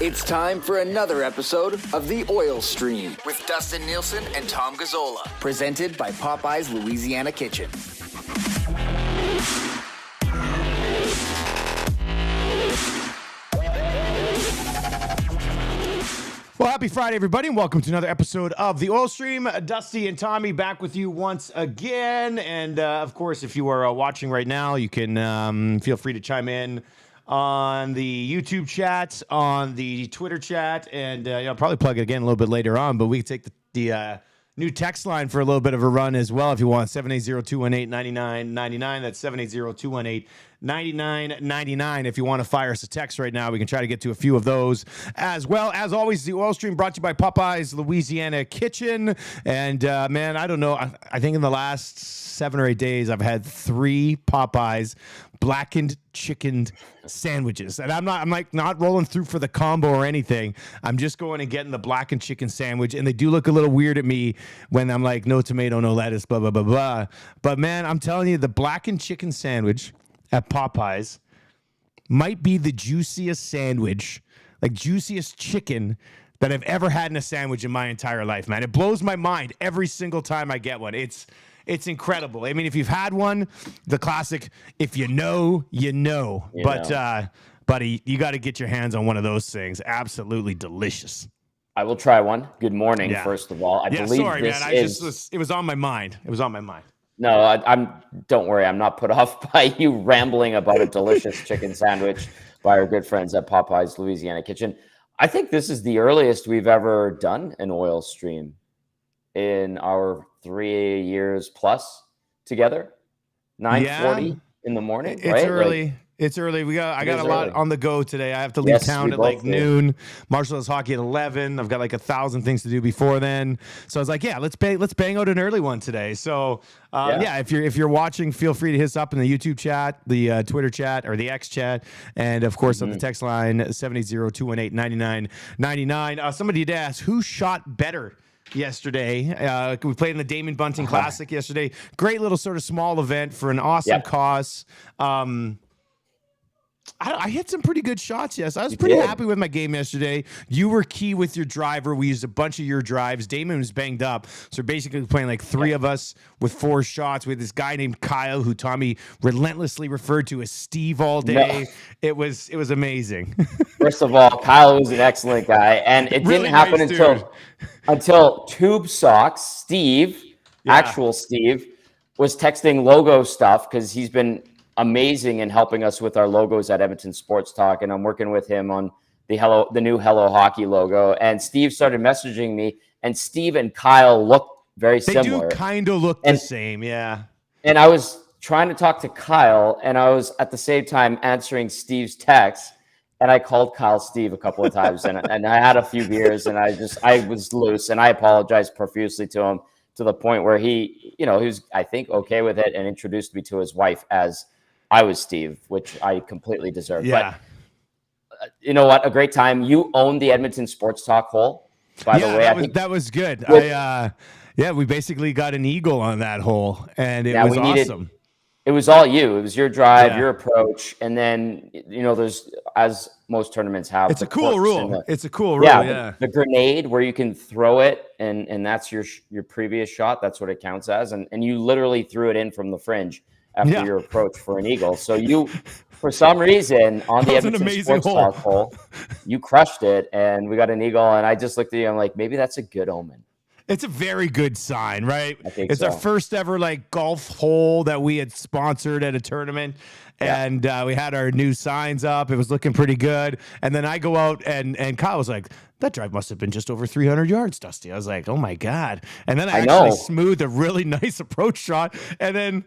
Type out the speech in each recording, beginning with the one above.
It's time for another episode of The Oil Stream with Dustin Nielsen and Tom Gazzola, presented by Popeye's Louisiana Kitchen. Well, happy Friday, everybody, and welcome to another episode of The Oil Stream. Dusty and Tommy back with you once again. And, of course, if you are watching right now, you can feel free to chime in on the YouTube chat, on the Twitter chat, and I'll probably plug it again a little bit later on, but we can take the new text line for a little bit of a run as well if you want. 780-218-9999. That's 780-218-9999. If you want to fire us a text right now, we can try to get to a few of those as well. As always, the Oil Stream brought to you by Popeye's Louisiana Kitchen. And, man, I don't know. I think in the last 7 or 8 days, I've had 3 Popeye's blackened chicken sandwiches. And I'm not rolling through for the combo or anything. I'm just going and getting the blackened chicken sandwich. And they do look a little weird at me when I'm like, no tomato, no lettuce, blah, blah, blah, blah. But, man, I'm telling you, the blackened chicken sandwich at Popeye's might be the juiciest sandwich, like juiciest chicken that I've ever had in a sandwich in my entire life, man. It blows my mind every single time I get one. It's incredible. I mean, if you've had one, the classic, if you know, you know. Buddy, you got to get your hands on one of those things. Absolutely delicious. I will try one. Good morning, first of all. I believe sorry, this man. It was on my mind. It was on my mind. No, don't worry. I'm not put off by you rambling about a delicious chicken sandwich by our good friends at Popeye's Louisiana Kitchen. I think this is the earliest we've ever done an oil stream in our 3 years plus together. 9:40 in the morning. It's right? early. It's early. I got a lot on the go today. I have to leave town at like noon. Marshall has hockey at 11. I've got like 1,000 things to do before then. So I was like, let's bang out an early one today. So if you're watching, feel free to hit us up in the YouTube chat, the Twitter chat, or the X chat, and of course on the text line 780-218-9999. Somebody did ask who shot better yesterday. We played in the Damon Bunting Classic yesterday. Great little sort of small event for an awesome cause. I hit some pretty good shots, yes. I was pretty happy with my game yesterday. You were key with your driver. We used a bunch of your drives. Damon was banged up. So basically playing like 3 of us with 4 shots. We had this guy named Kyle who Tommy relentlessly referred to as Steve all day. No. It was amazing. First of all, Kyle was an excellent guy. And it didn't happen until Tube Socks, Steve, actual Steve, was texting logo stuff because he's been amazing in helping us with our logos at Edmonton Sports Talk, and I'm working with him on the new Hello Hockey logo. And Steve started messaging me, and Steve and Kyle look very similar. They do kind of look the same, yeah. And I was trying to talk to Kyle, and I was at the same time answering Steve's text, and I called Kyle Steve a couple of times, and I had a few beers, and I was loose, and I apologized profusely to him to the point where he was, I think, okay with it and introduced me to his wife as I was Steve, which I completely deserve. Yeah. But you know what? A great time. You own the Edmonton Sports Talk hole, by the way. That was good. We basically got an eagle on that hole, and it was awesome. It was all you. It was your drive, your approach, and then there's, as most tournaments have. It's a cool rule. Yeah. The grenade where you can throw it, and that's your previous shot. That's what it counts as, and you literally threw it in from the fringe after your approach for an eagle. So you, for some reason, on the Edmonton Sports Talk hole, you crushed it, and we got an eagle. And I just looked at you. I'm like, maybe that's a good omen. It's a very good sign, right? I think it's our first ever golf hole that we had sponsored at a tournament. And we had our new signs up. It was looking pretty good. And then I go out and Kyle was like, that drive must have been just over 300 yards, Dusty. I was like, oh my God. And then I actually smoothed a really nice approach shot. And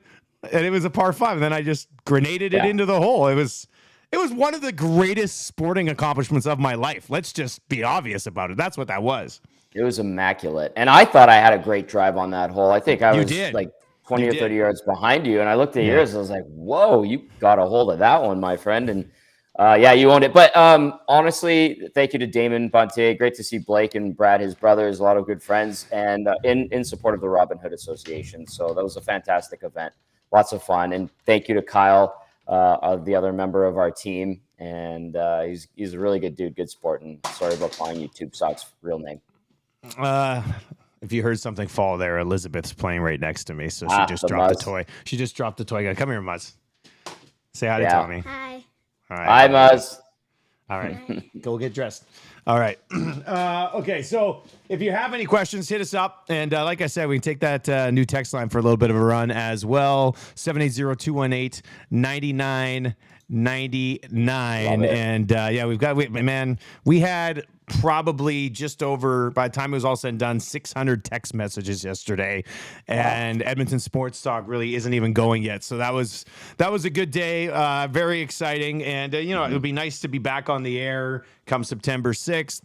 it was a par 5. And then I just grenaded it into the hole. It was one of the greatest sporting accomplishments of my life. Let's just be obvious about it. That's what that was. It was immaculate. And I thought I had a great drive on that hole. I think I was like 20 or 30 yards behind you. And I looked at yours and I was like, whoa, you got a hold of that one, my friend. And you owned it. But honestly, thank you to Damon Bunting. Great to see Blake and Brad, his brothers, a lot of good friends, and in support of the Robin Hood Association. So that was a fantastic event. Lots of fun. And thank you to Kyle, the other member of our team, and he's a really good dude, good sport. And sorry about calling you Tube Socks real name. If you heard something fall there, Elizabeth's playing right next to me, so she just dropped the toy. She just dropped the toy. Come here, Muzz. Say hi to Tommy. Hi. All right. Hi, Muzz. All right. Go get dressed. All right. Okay, so if you have any questions, hit us up. And like I said, we can take that new text line for a little bit of a run as well. 780-218-9999. And we had probably just over, by the time it was all said and done, 600 text messages yesterday, and Edmonton Sports Talk really isn't even going yet. So that was a good day, very exciting, and it'll be nice to be back on the air come September 6th,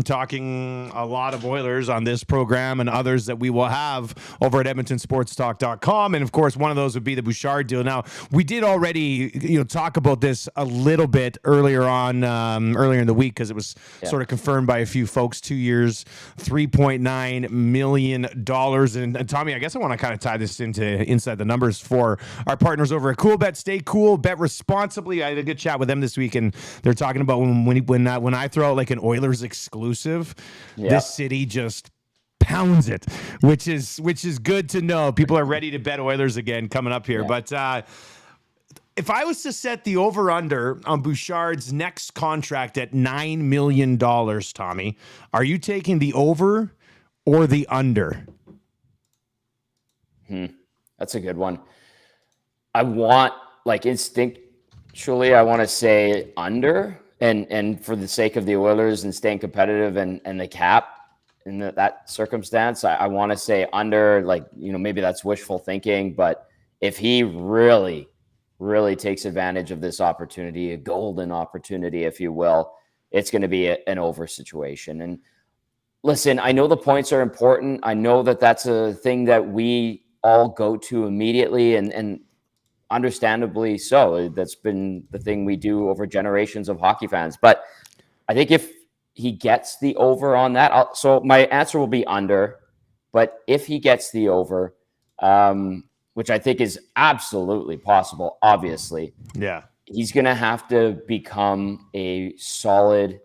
talking a lot of Oilers on this program and others that we will have over at EdmontonSportsTalk.com. And of course, one of those would be the Bouchard deal. Now, we did already, talk about this a little bit earlier in the week, because it was sort of confirmed by a few folks. 2 years, $3.9 million. And Tommy, I guess I want to kind of tie this into inside the numbers for our partners over at Cool Bet. Stay cool, bet responsibly. I had a good chat with them this week, and they're talking about when I throw out like an Oilers exclusive, this city just pounds it, which is good to know. People are ready to bet Oilers again coming up here. But if I was to set the over-under on Bouchard's next contract at $9 million, Tommy, are you taking the over or the under? That's a good one. I want, instinctually, I want to say under. And for the sake of the Oilers and staying competitive and the cap in that circumstance, I want to say under, maybe that's wishful thinking, but if he really, really takes advantage of this opportunity, a golden opportunity, if you will, it's going to be an over situation. And listen, I know the points are important. I know that that's a thing that we all go to immediately, and understandably so. That's been the thing we do over generations of hockey fans. But I think if he gets the over on that, so my answer will be under. But if he gets the over, which I think is absolutely possible, obviously, he's going to have to become a solid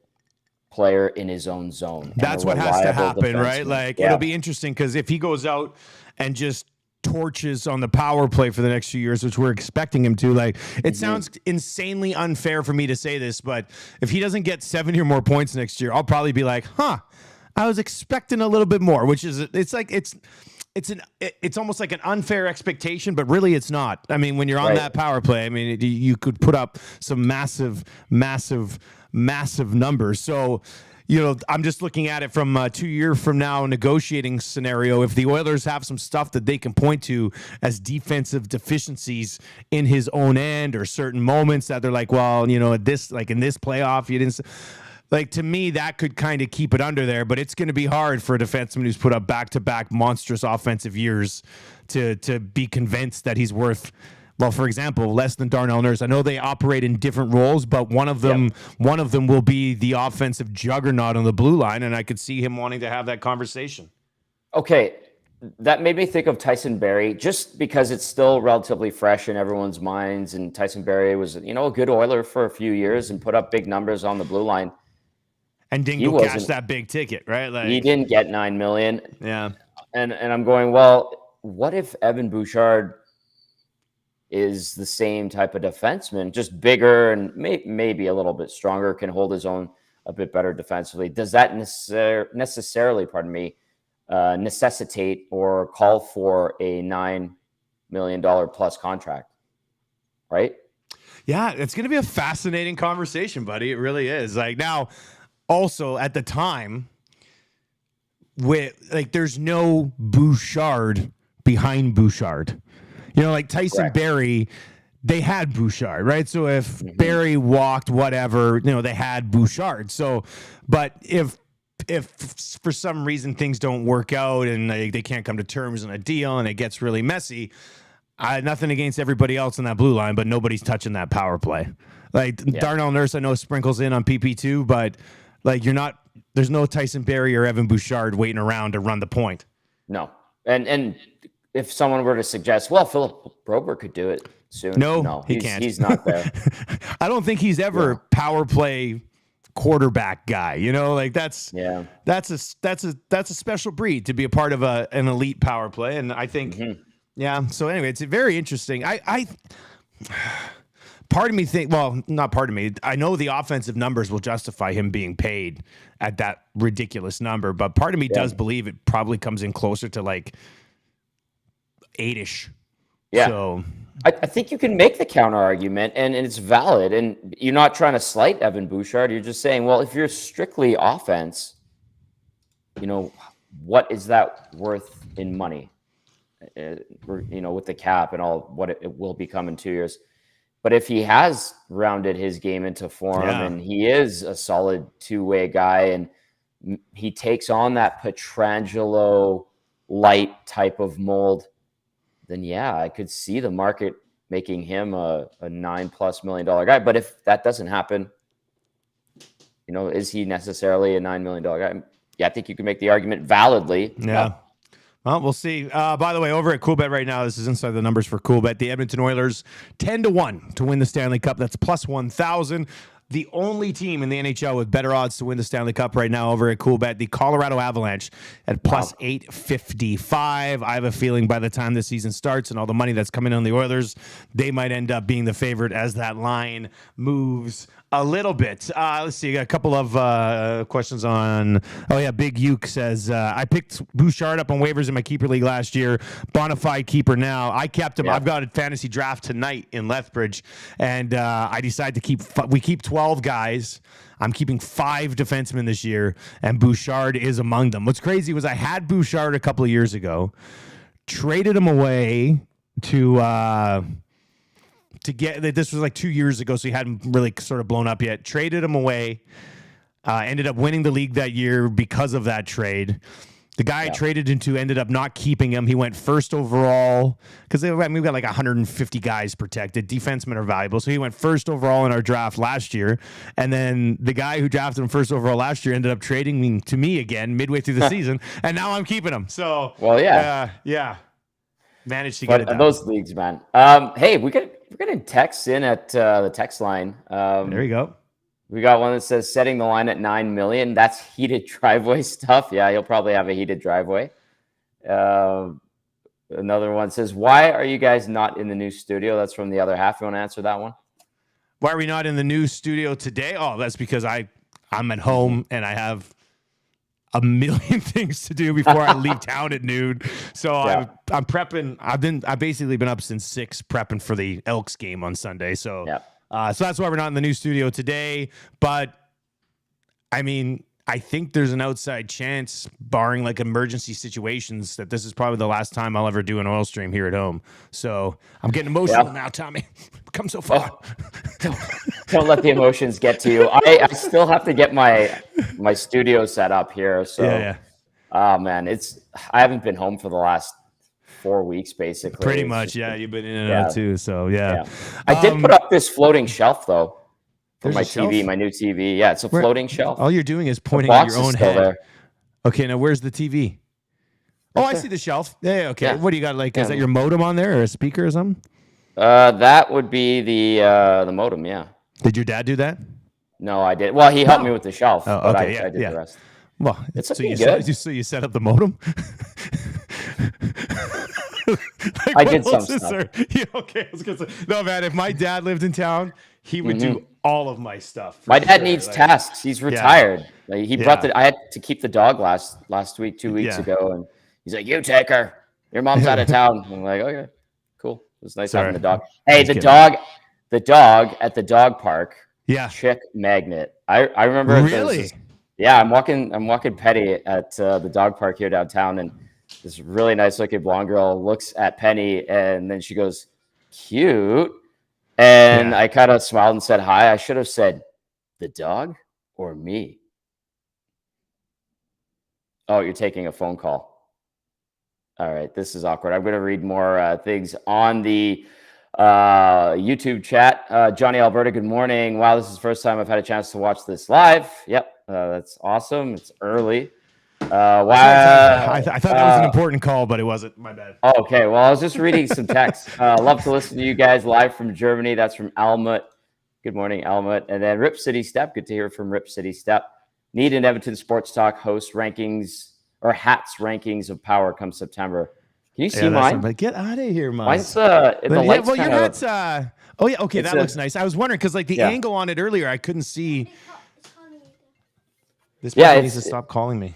player in his own zone. That's what has to happen, right? It'll be interesting, because if he goes out and just torches on the power play for the next few years, which we're expecting him to, it sounds insanely unfair for me to say this, but if he doesn't get 70 or more points next year, I'll probably be like, I was expecting a little bit more, which is, it's almost like an unfair expectation, but really it's not. I mean, when you're on that power play, I mean, you could put up some massive numbers. So, I'm just looking at it from a 2 year from now negotiating scenario. If the Oilers have some stuff that they can point to as defensive deficiencies in his own end, or certain moments that they're like, well, in this playoff, you didn't. To me, that could kind of keep it under there, but it's going to be hard for a defenseman who's put up back-to-back monstrous offensive years to be convinced that he's worth, well, for example, less than Darnell Nurse. I know they operate in different roles, but one of them will be the offensive juggernaut on the blue line, and I could see him wanting to have that conversation. Okay, that made me think of Tyson Barrie, just because it's still relatively fresh in everyone's minds, and Tyson Barrie was, a good Oiler for a few years and put up big numbers on the blue line. And didn't go cash that big ticket, right? He didn't get $9 million. Yeah. And I'm going, well, what if Evan Bouchard is the same type of defenseman, just bigger and maybe a little bit stronger, can hold his own a bit better defensively? Does that necessarily, necessitate or call for a $9 million plus contract? Right? Yeah, it's going to be a fascinating conversation, buddy. It really is. Now, also at the time, there's no Bouchard behind Bouchard. Tyson Barrie, they had Bouchard, right? So if Barrie walked, whatever, they had Bouchard. So, but if for some reason things don't work out and they can't come to terms on a deal and it gets really messy, nothing against everybody else in that blue line, but nobody's touching that power play. Darnell Nurse, I know sprinkles in on PP2, but there's no Tyson Barrie or Evan Bouchard waiting around to run the point. No. And if someone were to suggest, well, Philip Broberg could do it soon. No, he can't. He's not there. I don't think he's ever power play quarterback guy. Like that's a special breed to be a part of an elite power play. And I think, So anyway, it's very interesting. I part of me think, well, not part of me. I know the offensive numbers will justify him being paid at that ridiculous number, but part of me does believe it probably comes in closer to like 8-ish. Yeah. So I think you can make the counter argument, and it's valid. And you're not trying to slight Evan Bouchard. You're just saying, well, if you're strictly offense, what is that worth in money? With the cap and all what it will become in 2 years. But if he has rounded his game into form and he is a solid two-way guy and he takes on that Pietrangelo light type of mold, then I could see the market making him a $9+ million guy. But if that doesn't happen, is he necessarily a $9 million guy? Yeah, I think you can make the argument validly. Yeah. Well, we'll see. By the way, over at CoolBet right now, this is inside the numbers for CoolBet. The Edmonton Oilers 10-1 to win the Stanley Cup. That's plus 1,000. The only team in the NHL with better odds to win the Stanley Cup right now over at CoolBet, the Colorado Avalanche at plus 855. I have a feeling by the time the season starts and all the money that's coming on the Oilers, they might end up being the favorite as that line moves a little bit. Let's see. I got a couple of questions on. Oh, yeah. Big Uke says, I picked Bouchard up on waivers in my keeper league last year. Bonafide keeper now. I kept him. I've got a fantasy draft tonight in Lethbridge, and I decided to we keep 12 guys. I'm keeping 5 defensemen this year, and Bouchard is among them. What's crazy was I had Bouchard a couple of years ago, traded him away to get, this was like 2 years ago, so he hadn't really sort of blown up yet. Traded him away, ended up winning the league that year because of that trade. The guy I traded into ended up not keeping him. He went first overall because we've got like 150 guys protected. Defensemen are valuable. So he went first overall in our draft last year. And then the guy who drafted him first overall last year ended up trading to me again midway through the season. And now I'm keeping him. So, managed to get it done. Those leagues, man. Hey, we're getting texts in at the text line. There you go. We got one that says setting the line at 9 million. That's heated driveway stuff. Yeah, you'll probably have a heated driveway. Another one says, why are you guys not in the new studio? That's from the other half. You want to answer that one? Why are we not in the new studio today? Oh, that's because I'm at home and I have a million things to do before I leave town at noon. So I'm prepping. I've basically been up since 6 prepping for the Elks game on Sunday. So so that's why we're not in the new studio today. But I mean, I think there's an outside chance, barring like emergency situations, that this is probably the last time I'll ever do an oil stream here at home. So I'm getting emotional now, Tommy. We've come so far. Don't let the emotions get to you. I still have to get my studio set up here. So, oh man, I haven't been home for the last 4 weeks, basically. Pretty much, you've been in and out too. So I did put up this floating shelf though for my TV, shelf? my new TV. Yeah, it's a floating shelf. All you're doing is pointing at your own head. There. Okay, now where's the TV? I see the shelf. Yeah, okay. Yeah. What do you got? Like, is that your modem on there or a speaker or something? That would be the modem. Yeah. Did your dad do that? No, I did. Well, he helped me with the shelf. Oh, okay, I did the rest. Well, so you set up the modem. I did some stuff. Okay, I was gonna say, no, man. If my dad lived in town, he would do all of my stuff. My dad needs tasks. He's retired. Like, he brought I had to keep the dog last week, 2 weeks ago, and he's like, "You take her. Your mom's out of town." I'm like, "Okay, cool." It was nice having the dog. Hey, the dog at the dog park. Yeah, chick magnet. I remember. Really? I'm walking Petty at the dog park here downtown, and this really nice looking blonde girl looks at Penny, and then she goes, "Cute." And I kind of smiled and said hi. I should have said, "The dog or me?" Oh, you're taking a phone call. All right, this is awkward. I'm going to read more things on the YouTube chat. Johnny Alberta, good morning. Wow, this is the first time I've had a chance to watch this live. Yep, that's awesome. It's early. Why? I thought that was an important call, but it wasn't. My bad. Oh, okay. Well, I was just reading some text. Love to listen to you guys live from Germany. That's from Almut. Good morning, Almut. And then Rip City Step. Good to hear from Rip City Step. Need an Edmonton Sports Talk host rankings or hats rankings of power come September. Can you see mine? But get out of here, man. Mine's the lights well, your kind hat's oh yeah, okay, that looks nice. I was wondering because like the angle on it earlier, I couldn't see. This person needs to stop calling me.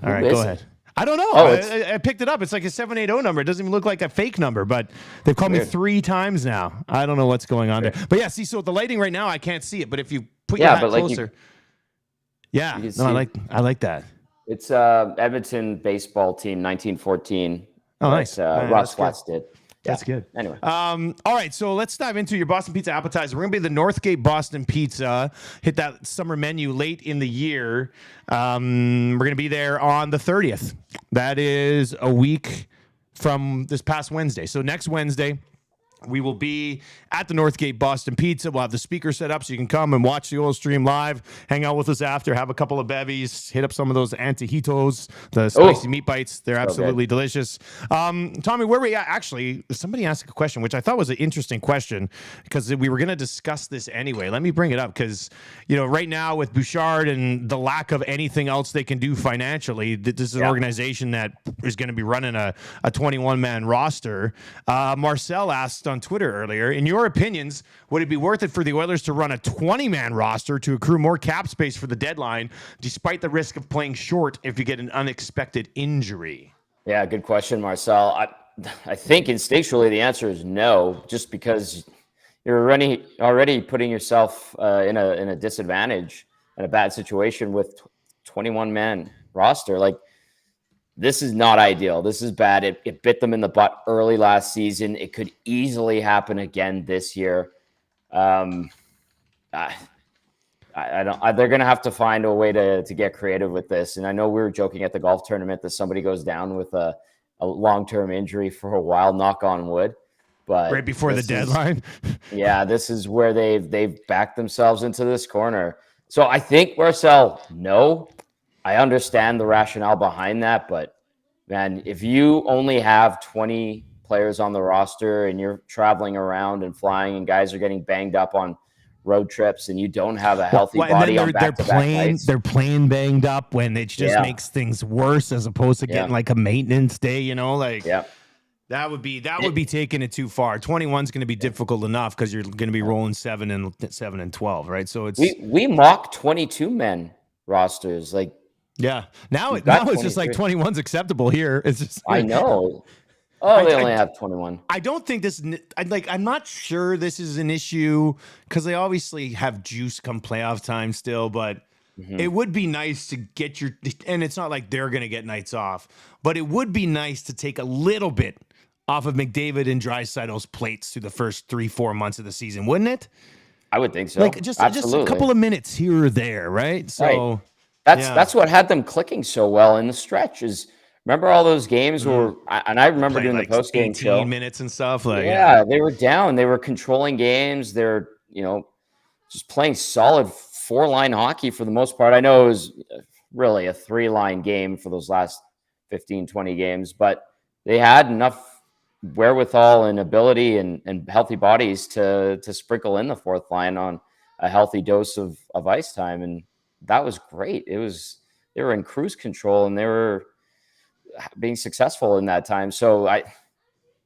All right, go ahead. I don't know. Oh, I picked it up. It's like a 780 number. It doesn't even look like a fake number, but they've called me 3 times now. I don't know what's going on there. But yeah, see, so the lighting right now, I can't see it. But if you put your hat closer, I like that. It's Edmonton baseball team, 1914. Oh, nice. Ross Flats did. That's good. Anyway. All right, so let's dive into your Boston Pizza appetizer. We're going to be the Northgate Boston Pizza. Hit that summer menu late in the year. We're going to be there on the 30th. That is a week from this past Wednesday. So next Wednesday, we will be at the Northgate Boston Pizza. We'll have the speaker set up so you can come and watch the oil stream live, hang out with us after, have a couple of bevies, hit up some of those antojitos, the spicy meat bites. They're absolutely delicious. Tommy, where we at? Actually, somebody asked a question, which I thought was an interesting question because we were going to discuss this anyway. Let me bring it up because, right now with Bouchard and the lack of anything else they can do financially, this is an organization that is going to be running a 21-man roster. Marcel asked on Twitter earlier, in your opinions, would it be worth it for the Oilers to run a 20-man roster to accrue more cap space for the deadline, despite the risk of playing short if you get an unexpected injury? Yeah, good question, Marcel. I think instinctually the answer is no, just because you're already putting yourself in a disadvantage and a bad situation with 21-man roster. Like, this is not ideal. This is bad. It bit them in the butt early last season. It could easily happen again this year. I don't. They're going to have to find a way to get creative with this. And I know we were joking at the golf tournament that somebody goes down with a long-term injury for a while. Knock on wood. But right before the deadline. This is where they've backed themselves into this corner. So I think Marcel, no. I understand the rationale behind that, but man, if you only have 20 players on the roster and you're traveling around and flying and guys are getting banged up on road trips and you don't have a healthy body on back-to-back nights. They're playing banged up when it just makes things worse as opposed to getting like a maintenance day, That would be taking it too far. 21 is going to be difficult enough because you're going to be rolling 7 and 12, right? So it's we mock 22 men rosters like. Yeah. Now it's just like 21's acceptable here. It's just I know. Oh, they only have 21. I don't think this I'm not sure this is an issue because they obviously have juice come playoff time still, but it would be nice to get and it's not like they're going to get nights off, but it would be nice to take a little bit off of McDavid and Draisaitl's plates through the first 3-4 months of the season, wouldn't it? I would think so. Like just a couple of minutes here or there, right? So That's what had them clicking so well in the stretch is remember all those games where I remember doing the post game show 18 minutes and stuff they were down, they were controlling games, they're just playing solid 4-line hockey for the most part. I know it was really a 3-line game for those last 15-20 games, but they had enough wherewithal and ability and healthy bodies to sprinkle in the 4th line on a healthy dose of ice time, and that was great. They were in cruise control and they were being successful in that time. So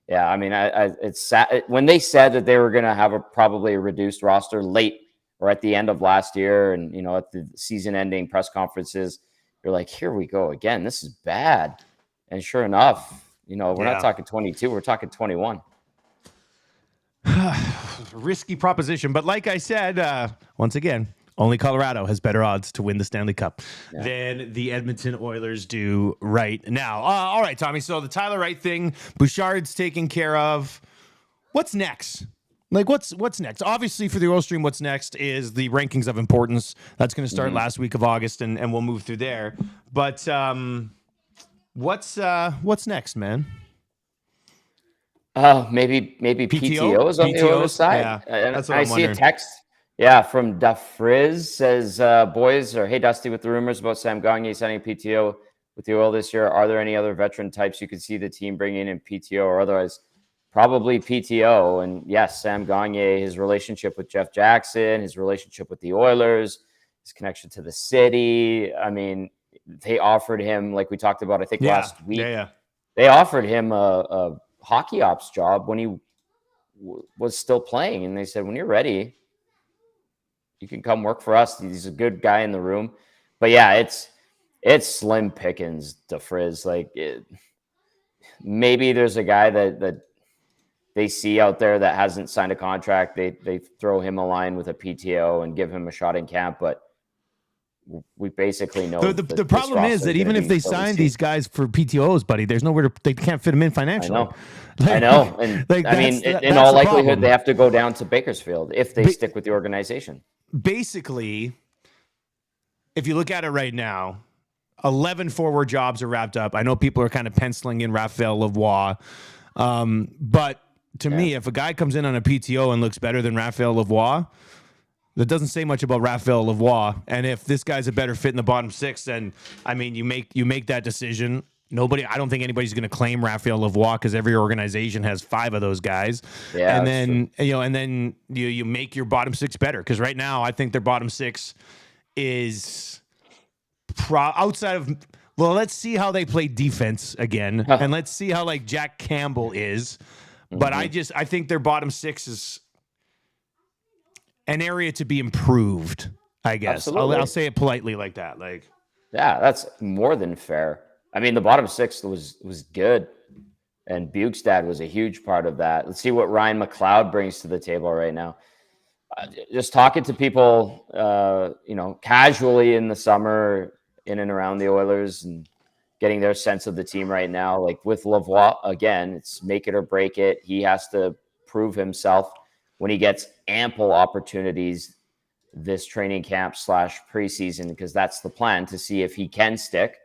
it's sad when they said that they were going to have probably a reduced roster late or at the end of last year. And, at the season ending press conferences, you're like, here we go again. This is bad. And sure enough, we're not talking 22, we're talking 21. Risky proposition. But like I said, once again, only Colorado has better odds to win the Stanley Cup than the Edmonton Oilers do right now. All right, Tommy. So the Tyler Wright thing, Bouchard's taken care of. What's next? Like, what's next? Obviously, for the Oil Stream, what's next is the rankings of importance. That's going to start last week of August, and we'll move through there. But what's next, man? Maybe PTO is on the other side. Yeah, that's what I see a text. Yeah, from Dafriz says, boys, or hey, Dusty, with the rumors about Sam Gagner signing PTO with the Oil this year, are there any other veteran types you could see the team bringing in PTO or otherwise? Probably PTO. And yes, Sam Gagner, his relationship with Jeff Jackson, his relationship with the Oilers, his connection to the city. I mean, they offered him, like we talked about, I think last week, they offered him a hockey ops job when he was still playing. And they said, when you're ready, you can come work for us. He's a good guy in the room. But yeah, it's slim pickings, DeFrizz. Like maybe there's a guy that they see out there that hasn't signed a contract. They throw him a line with a PTO and give him a shot in camp. But we basically know the problem is that even if they sign these guys for PTOs, buddy, there's nowhere they can't fit them in financially. I know. And like, I mean, in all likelihood, they have to go down to Bakersfield if they stick with the organization. Basically, if you look at it right now, 11 forward jobs are wrapped up. I know people are kind of penciling in Raphael Lavoie. But to me, if a guy comes in on a PTO and looks better than Raphael Lavoie, that doesn't say much about Raphael Lavoie. And if this guy's a better fit in the bottom six, then I mean, you make that decision. I don't think anybody's going to claim Raphael Lavoie because every organization has 5 of those guys. Yeah, and then you make your bottom 6 better, because right now I think their bottom 6 is outside of. Well, let's see how they play defense again, and let's see how like Jack Campbell is. But I think their bottom 6 is an area to be improved, I guess. I'll say it politely like that. Like, yeah, that's more than fair. I mean, the bottom 6 was good, and Bouchard was a huge part of that. Let's see what Ryan McLeod brings to the table right now. Just talking to people, casually in the summer, in and around the Oilers, and getting their sense of the team right now. Like with Lavoie, again, it's make it or break it. He has to prove himself when he gets ample opportunities this training camp / preseason, because that's the plan, to see if he can stick.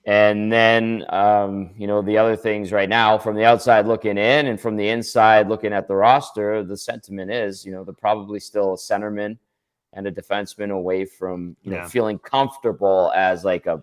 And then, the other things right now from the outside looking in and from the inside looking at the roster, the sentiment is, they're probably still a centerman and a defenseman away from, feeling comfortable as like a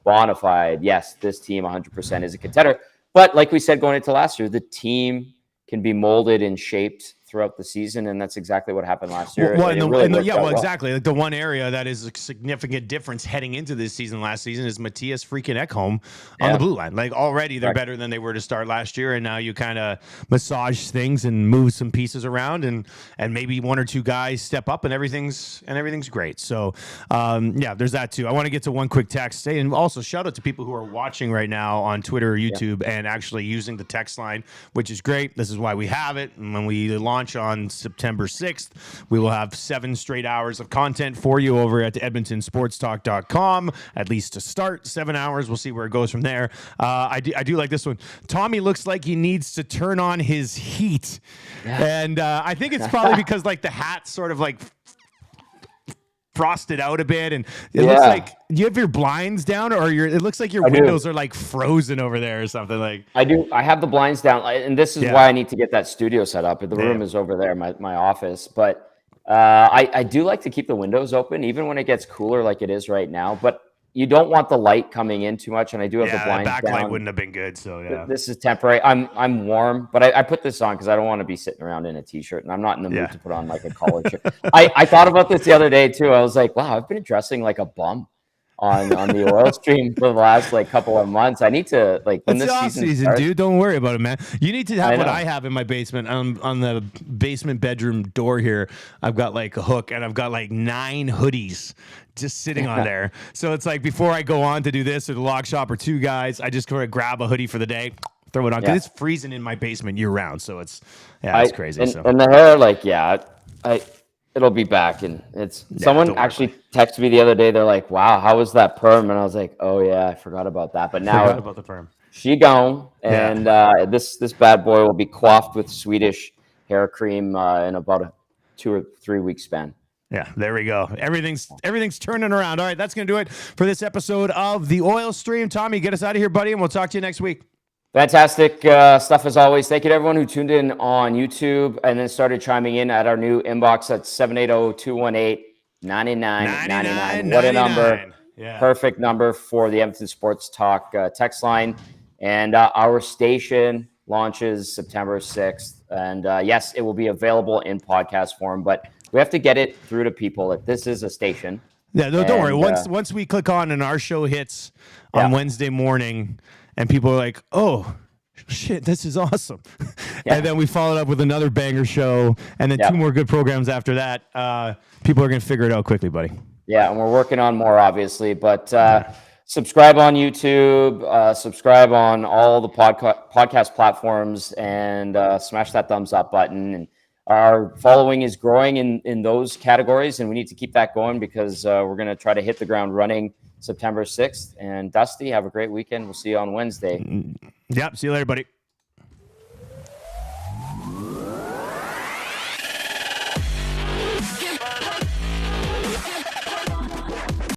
bona fide, yes, this team 100% is a contender. But like we said, going into last year, the team can be molded and shaped throughout the season, and that's exactly what happened last year. Exactly. Like the one area that is a significant difference heading into this season, last season, is Matthias freaking Ekholm on the blue line. Like already they're better than they were to start last year, and now you kind of massage things and move some pieces around, and maybe 1 or 2 guys step up, and everything's great. So there's that too. I want to get to one quick text, and also shout out to people who are watching right now on Twitter or YouTube and actually using the text line, which is great. This is why we have it, and when we launch on September 6th, we will have 7 straight hours of content for you over at edmontonsportstalk.com, at least to start. 7 hours. We'll see where it goes from there. I do like this one. Tommy looks like he needs to turn on his heat. Yeah. And I think it's probably because like the hat's sort of like frosted out a bit, and it looks like you have your blinds down, or it looks like your windows are like frozen over there or something. Like I have the blinds down, and this is why I need to get that studio set up. The room is over there, my office, but I do like to keep the windows open even when it gets cooler like it is right now. But you don't want the light coming in too much, and I do have the blinds down. Backlight wouldn't have been good, so this is temporary. I'm warm, but I put this on because I don't want to be sitting around in a t-shirt, and I'm not in the mood to put on like a collar shirt. I thought about this the other day too. I was like, wow, I've been dressing like a bum on the oil stream for the last like couple of months. I need to when this season starts, dude. Don't worry about it, man. You need to have what I have in my basement. On the basement bedroom door here, I've got like a hook, and I've got like 9 hoodies just sitting on there. So it's like before I go on to do this or the log shop or 2 guys, I just go to grab a hoodie for the day, throw it on, because it's freezing in my basement year round. So it's crazy. And the hair, it'll be back, and it's someone actually texted me the other day. They're like, "Wow, how was that perm?" And I was like, "Oh yeah, I forgot about that." But now about the perm. She gone, and this bad boy will be coiffed with Swedish hair cream in about a 2 or 3 week span. Yeah, there we go. Everything's turning around. All right, that's going to do it for this episode of The Oil Stream. Tommy, get us out of here, buddy, and we'll talk to you next week. Fantastic stuff as always. Thank you to everyone who tuned in on YouTube and then started chiming in at our new inbox at 780-218-9999. What a number. Yeah. Perfect number for the Edmonton Sports Talk text line. And our station launches September 6th. And yes, it will be available in podcast form, but we have to get it through to people that this is a station. Yeah, no, don't worry. Once we click on and our show hits on Wednesday morning, and people are like, "Oh, shit, this is awesome," and then we followed up with another banger show, and then 2 more good programs after that. People are gonna figure it out quickly, buddy. Yeah, and we're working on more, obviously, but subscribe on YouTube, subscribe on all the podcast platforms, and smash that thumbs up button. And our following is growing in those categories, and we need to keep that going because we're going to try to hit the ground running September 6th. And Dusty, have a great weekend. We'll see you on Wednesday. Yep. See you later, buddy.